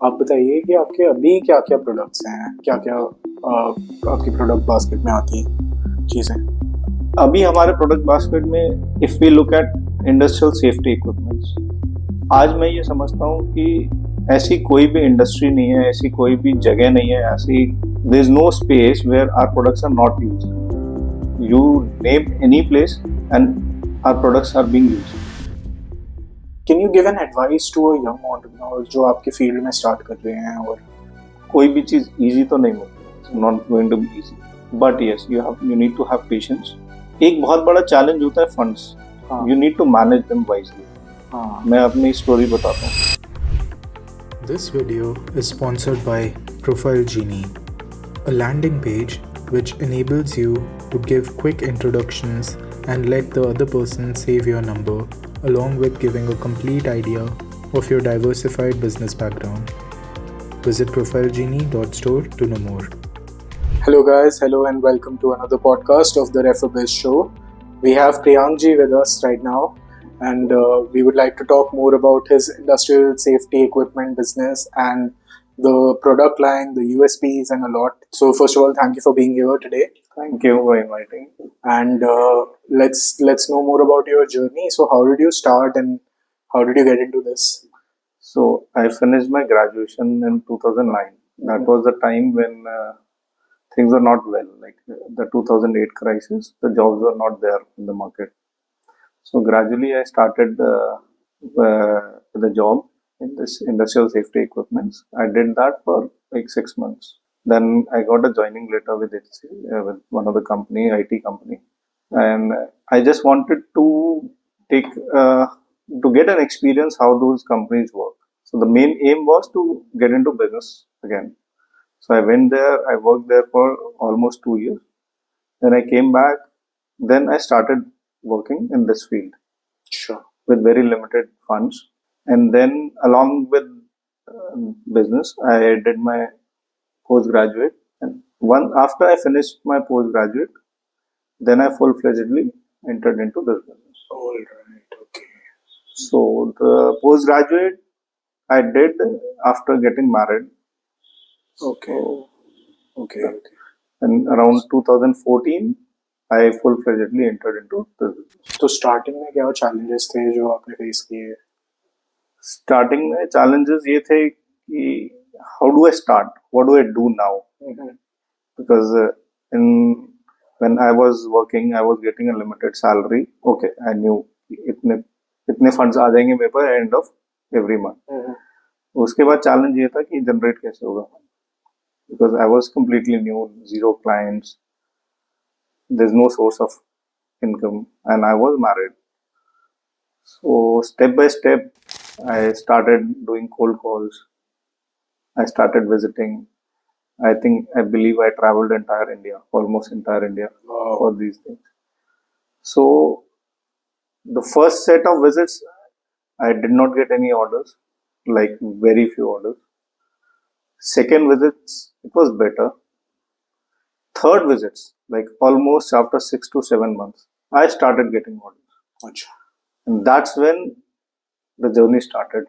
आप बताइए कि आपके अभी क्या-क्या प्रोडक्ट्स हैं? क्या-क्या आपकी प्रोडक्ट बास्केट में आती हैं चीज़ें? अभी हमारे प्रोडक्ट बास्केट में if we look at industrial safety equipments, आज मैं ये समझता हूँ कि ऐसी कोई भी इंडस्ट्री नहीं है, ऐसी कोई भी जगह नहीं है, ऐसी there is no space where our products are not used. You name any place and our products are being used. Can you give an advice to a young entrepreneur जो आपके फील्ड में स्टार्ट कर रहे हैं और कोई भी चीज इजी तो नहीं मिलती, it's not going to be easy, but yes you need to have patience. एक बहुत बड़ा चैलेंज होता है funds. You need to manage them wisely. मैं अपनी स्टोरी बताता हूँ. This video is sponsored by Profile Genie, a landing page which enables you to give quick introductions and let the other person save your number, along with giving a complete idea of your diversified business background. Visit profilegenie.store to know more. Hello guys, hello and welcome to another podcast of the ReferBiz show. We have Priyank ji with us right now, and we would like to talk more about his industrial safety equipment business and the product line, the USPs, and a lot. So first of all, thank you for being here today. Thank you for inviting. And let's know more about your journey. So how did you start and how did you get into this? So I finished my graduation in 2009. That was the time when things were not well, like the 2008 crisis. The jobs were not there in the market. So gradually I started the job in this industrial safety equipments. I did that for like 6 months. Then I got a joining letter with HC, with one of the company, IT company, and I just wanted to take to get an experience how those companies work. So the main aim was to get into business again. So I went there. I worked there for almost 2 years. Then I came back. Then I started working in this field. Sure. With very limited funds. And then along with business, I did my postgraduate. And after I finished my postgraduate, then I full-fledgedly entered into this business. All right. Okay. So the postgraduate I did after getting married. Okay. So, Okay. and around 2014, I full-fledgedly entered into this business. तो starting में क्या challenges थे जो आपने face किए? Starting में challenges ये थे कि how do I start? What do I do now? Because when I was working, I was getting a limited salary. Okay, I knew इतने funds आ जाएंगे मेरे पास end of every month. उसके बाद challenge ये था कि generate कैसे होगा? Because I was completely new, zero clients. There's no source of income, and I was married. So step by step, I started doing cold calls. I started visiting. I believe I traveled entire India, almost entire India, for these things. So the first set of visits, I did not get any orders, like very few orders. Second visits, it was better. Third visits, like almost after 6 to 7 months, I started getting orders. अच्छा. And that's when the journey started.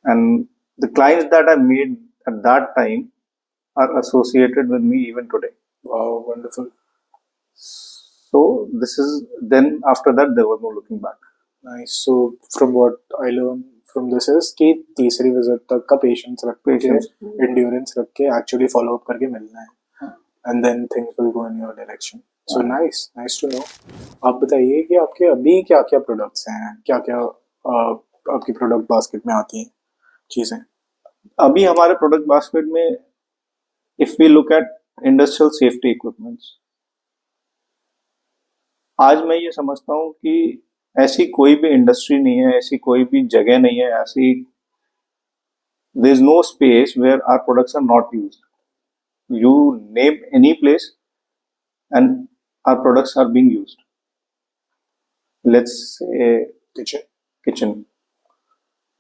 And the clients that I made at that time are associated with me even today. Wow, wonderful. So this is, then after that there was no looking back. Nice. So from what I learned from this is कि तीसरी visit तक का patience रख के endurance रख के actually follow up करके मिलना है and then things will go in your direction. So nice to know. आप बताइए कि आपके अभी क्या-क्या प्रोडक्ट्स हैं? क्या-क्या आपकी प्रोडक्ट बास्केट में आती हैं चीजें? अभी हमारे प्रोडक्ट बास्केट में if we look at industrial safety equipments, आज मैं ये समझता हूँ कि ऐसी कोई भी इंडस्ट्री नहीं है, ऐसी कोई भी जगह नहीं है, ऐसी there is no space where our products are not used. You name any place and our products are being used. Let's say kitchen.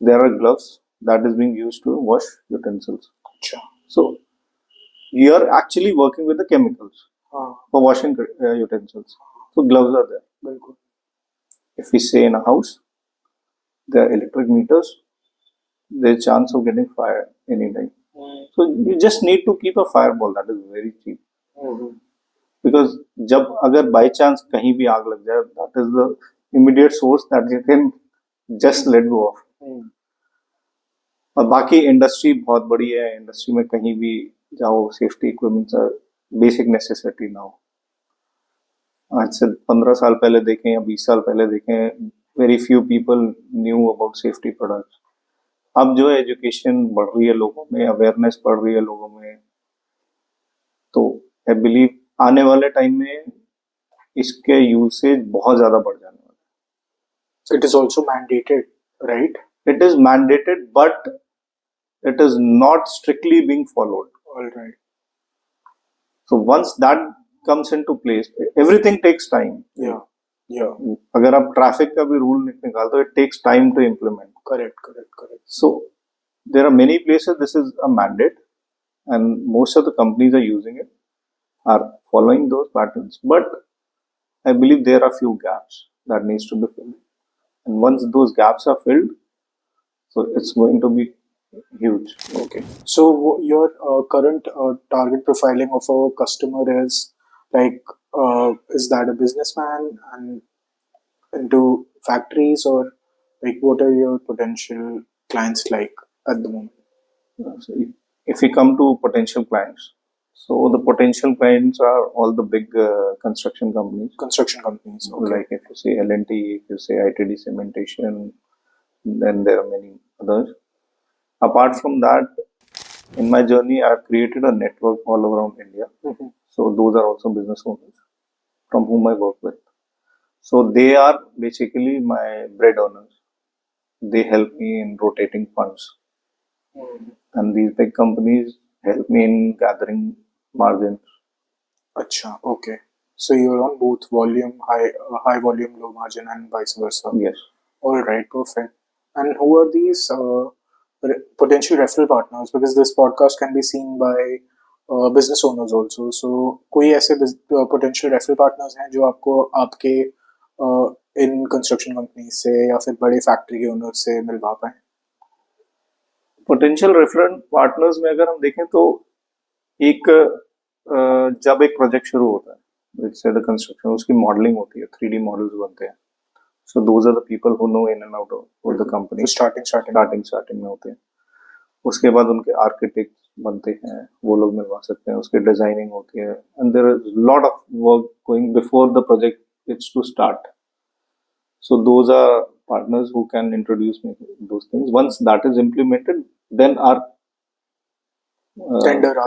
There are gloves that is being used to wash utensils. So you are actually working with the chemicals for washing utensils. So gloves are there. If we say in a house, there are electric meters. there's chance of getting fired anytime. So you just need to keep a fireball that is very cheap. Because जब अगर by chance कहीं भी आग लग जाए, that is the immediate source that you can just let go of. और बाकी industry बहुत बड़ी है, इंडस्ट्री में कहीं भी जाओ, safety equipments are basic necessity now. आज से 15 साल पहले देखें या 20 साल पहले देखें, very few people knew about safety products. अब जो है एजुकेशन बढ़ रही है लोगों में, अवेयरनेस बढ़ रही है लोगों में, तो आई बिलीव आने वाले टाइम में इसके यूसेज बहुत ज्यादा बढ़ जाने वाला है. It is also mandated, right? It is mandated, but it is not strictly being followed. All right. So once that comes into place, everything takes time. Yeah. Yeah. अगर आप ट्रैफिक का भी रूल निकालते हो, it takes time to implement. Correct. So there are many places this is a mandate, and most of the companies are using it, are following those patterns. But I believe there are few gaps that needs to be filled, and once those gaps are filled, so it's going to be huge. Okay. So your current target profiling of a customer is like, is that a businessman and into factories, or like what are your potential clients like at the moment? So if we come to potential clients, so the potential clients are all the big construction companies. Construction companies. Okay. Like if you say L&T, if you say ITD Cementation, then there are many others. Apart from that, in my journey, I've created a network all around India. So those are also business owners from whom I work with. So they are basically my bread earners. They help me in rotating funds. And these big companies help me in gathering margins. Acha, okay. So you're on both volume, high volume, low margin, and vice versa. Yes. All right, perfect. And who are these potential referral partners? Because this podcast can be seen by business owners also. So कोई ऐसे potential referral partners हैं जो आपको आपके in construction company से या फिर बड़े फैक्ट्री के ओनर से मिलवा पाए? पोटेंशियल रेफरल पार्टनर्स में अगर हम देखें तो एक जब एक प्रोजेक्ट शुरू होता है, जैसे द कंस्ट्रक्शन, उसकी मॉडलिंग होती है, 3D मॉडल्स बनते हैं. So those are the people who know in and out of the company. Starting में होते हैं. उसके बाद उनके आर्किटेक्ट बनते हैं, वो लोग मिलवा सकते हैं. उसके डिजाइनिंग होती है, and there is lot of work going before the project it's to start. So those are partners who can introduce me to those things. Once that is implemented, then our tenders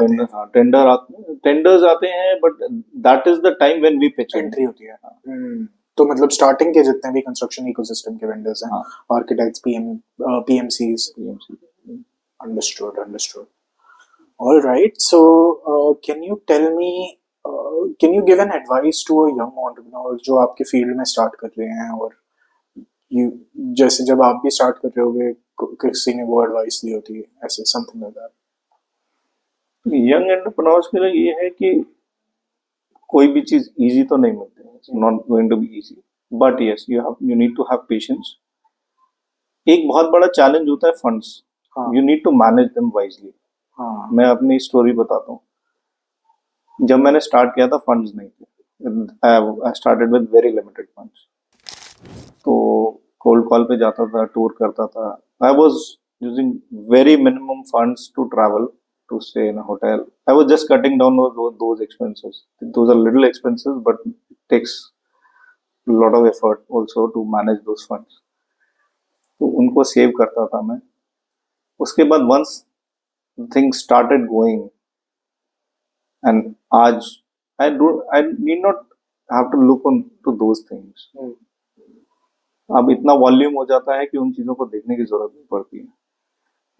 आते हैं, but that is the time when we pitch entry होती है. तो मतलब starting के जितने भी construction ecosystem के वेंडर्स हैं, architects, PMCs. Understood. All right. So can you tell me, can you give an advice to a young entrepreneur जो आपके फील्ड में स्टार्ट कर रहे हैं, और जैसे जब आप भी स्टार्ट कर रहे होगे किसी ने वो एडवाइस दी होती है, ऐसे something like that? Young entrepreneurs के लिए ये है कि कोई भी चीज इजी तो नहीं मिलती है. It's not going to be easy, but yes you need to have patience. एक बहुत बड़ा चैलेंज होता है funds. You need to manage them wisely. मैं अपनी स्टोरी बताता हूँ. जब मैंने स्टार्ट किया था फंड्स नहीं थे. I started with very limited funds. तो कोल्ड कॉल पे जाता था, टूर करता था. I was using very minimum funds to travel, to stay in a hotel. I was just cutting down those expenses. Those are little expenses, but it takes a lot of effort also to manage those funds. तो उनको save करता था मैं. उसके बाद once things started going, and आज I need not have to look on to those things. अब इतना वॉल्यूम हो जाता है कि उन चीजों को देखने की जरूरत नहीं पड़ती है.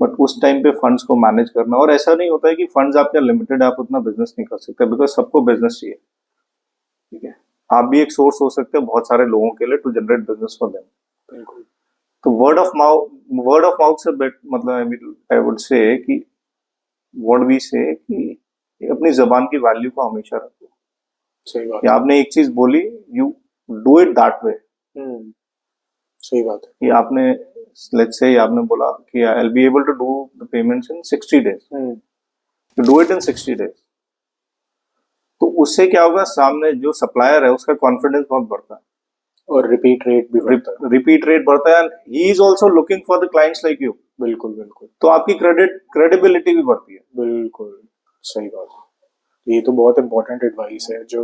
बट उस टाइम पे फंड्स को मैनेज करना, और ऐसा नहीं होता है कि फंड्स आपके लिमिटेड है, आप उतना बिजनेस नहीं कर सकते, बिकॉज सबको बिजनेस चाहिए. ठीक है, आप भी एक सोर्स हो सकते हैं बहुत सारे लोगों के लिए to generate business for them. तो वर्ड ऑफ माउथ से मतलब आई वुड से कि व्हाट वी से कि अपनी जबान की वैल्यू को हमेशा रखो. सही बात. या आपने एक चीज बोली, you do it that way. सही बात है. कि आपने लेट्स से आपने बोला कि I will be able to do the payments in 60 days, you do it in 60 days, तो उससे क्या होगा, सामने जो सप्लायर है उसका कॉन्फिडेंस बहुत बढ़ता है और रिपीट रेट भी बढ़ता है। रिपीट रेट बढ़ता है, and he is also looking for the clients like you. बिल्कुल बिल्कुल, तो आपकी क्रेडिबिलिटी भी बढ़ती है। बिल्कुल सही बात है। ये तो बहुत इंपॉर्टेंट एडवाइस है जो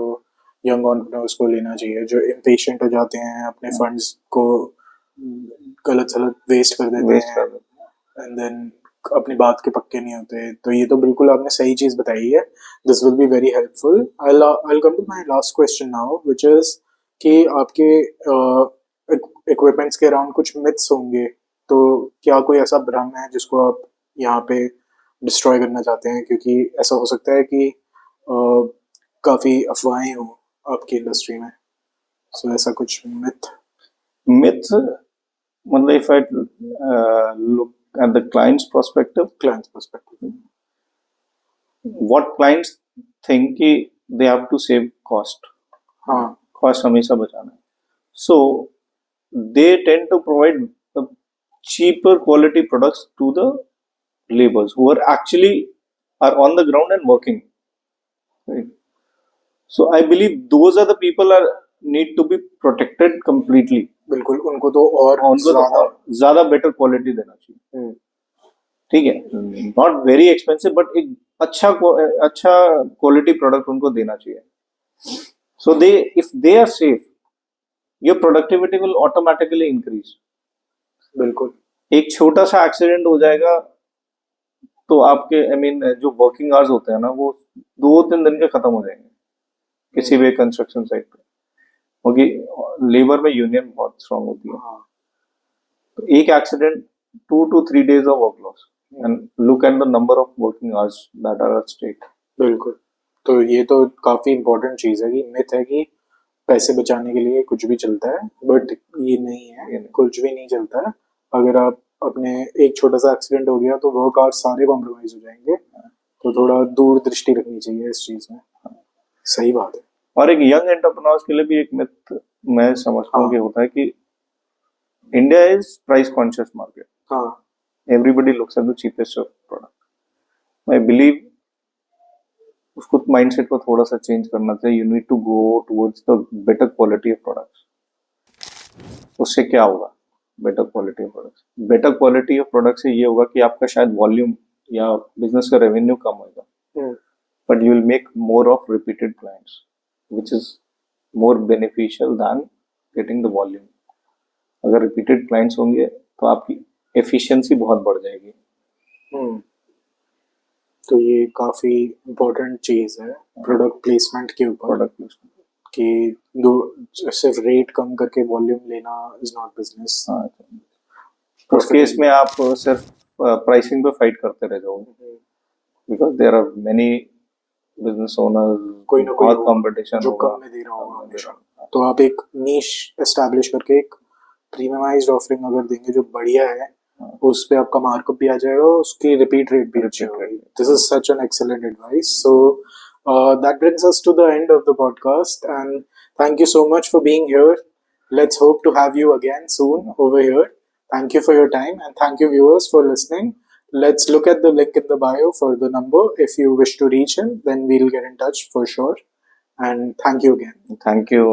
यंग एंटरप्रेन्योर्स को लेना चाहिए, जो इम्पेशेंट हो जाते हैं, अपने फंड्स को गलत सलत वेस्ट कर देते हैं एंड देन अपनी बात के पक्के नहीं होते। तो ये तो बिल्कुल आपने सही चीज बताई है। This will be very helpful. I come to my last question now, which is कि आपके इक्विपमेंट्स के अराउंड कुछ मिथ्स होंगे, तो क्या कोई ऐसा भ्रम है जिसको आप यहाँ पे डिस्ट्रॉय करना चाहते हैं? क्योंकि ऐसा हो सकता है कि काफी अफवाहें हो आपकी इंडस्ट्री में, सो ऐसा कुछ मिथ मतलब if I look at the client's perspective, what clients think कि they have to save cost, cost हमेशा बचाना है, so they tend to provide the cheaper quality products to the laborers who are actually are on the ground and working, right? So I believe those are the people are need to be protected completely. बिल्कुल, उनको तो और ज्यादा better quality देना चाहिए, ठीक है, not very expensive but एक अच्छा क्वालिटी प्रोडक्ट उनको देना चाहिए, so they if they are safe, your productivity will automatically increase. बिल्कुल, एक छोटा सा एक्सीडेंट हो जाएगा तो आपके जो वर्किंग आवर्स होते हैं ना, वो 2-3 दिन के खत्म हो जाएंगे किसी भी कंस्ट्रक्शन साइट पे, क्योंकि लेबर में यूनियन बहुत स्ट्रांग होती है। तो एक accident 2 to 3 days of work loss, and look at the number of working hours that are at stake. बिल्कुल, तो ये तो काफी इम्पोर्टेंट चीज है कि मिथ है कि पैसे बचाने के लिए कुछ भी चलता है, बट ये नहीं है, कुछ भी नहीं चलता है। अगर आप अपने एक छोटा सा एक्सीडेंट हो गया तो वर्क आवर्स सारे कॉम्प्रोमाइज हो जाएंगे, तो थोड़ा दूर दृष्टि रखनी चाहिए इस चीज में। सही बात है। और एक यंग एंटरप्रेन्योर्स के लिए भी एक मिथ मैं समझता हूँ कि होता है कि India is price conscious market, everybody looks at the cheapest product. I believe उसको माइंडसेट को थोड़ा सा चेंज करना चाहिए। You need to go towards the better quality of products. उससे क्या होगा? Better quality of products, better quality of product से ये होगा कि आपका शायद वॉल्यूम या बिजनेस का रेवेन्यू कम होगा, but you will make more of repeated clients, which is more beneficial than getting the volume. अगर रिपीटेड क्लाइंट्स होंगे तो आपकी एफिशिएंसी बहुत बढ़ जाएगी। तो ये काफी इम्पोर्टेंट चीज है प्रोडक्ट प्लेसमेंट के ऊपर, कि सिर्फ रेट कम करके वॉल्यूम लेना इज नॉट बिजनेस। उस केस में आप सिर्फ प्राइसिंग पे फाइट करते रह जाओगे, because there are many business owner, कोई ना कोई कंपटीशन जो कम में दे रहा होगा हमेशा। तो आप एक नीश एस्टैब्लिश करके एक प्रीमियमाइज्ड ऑफरिंग अगर देंगे जो बढ़िया है, उस पे आपका मार्कअप भी आ जाएगा, उसकी रिपीट रेट भी अच्छी होगी। This is such an excellent advice. So that brings us to the end of the podcast, and thank you so much for being here. Let's hope to have you again soon over here. Thank you for your time, and thank you viewers for listening. Let's look at the link in the bio for the number. If you wish to reach him, then we'll get in touch for sure. And thank you again. Thank you.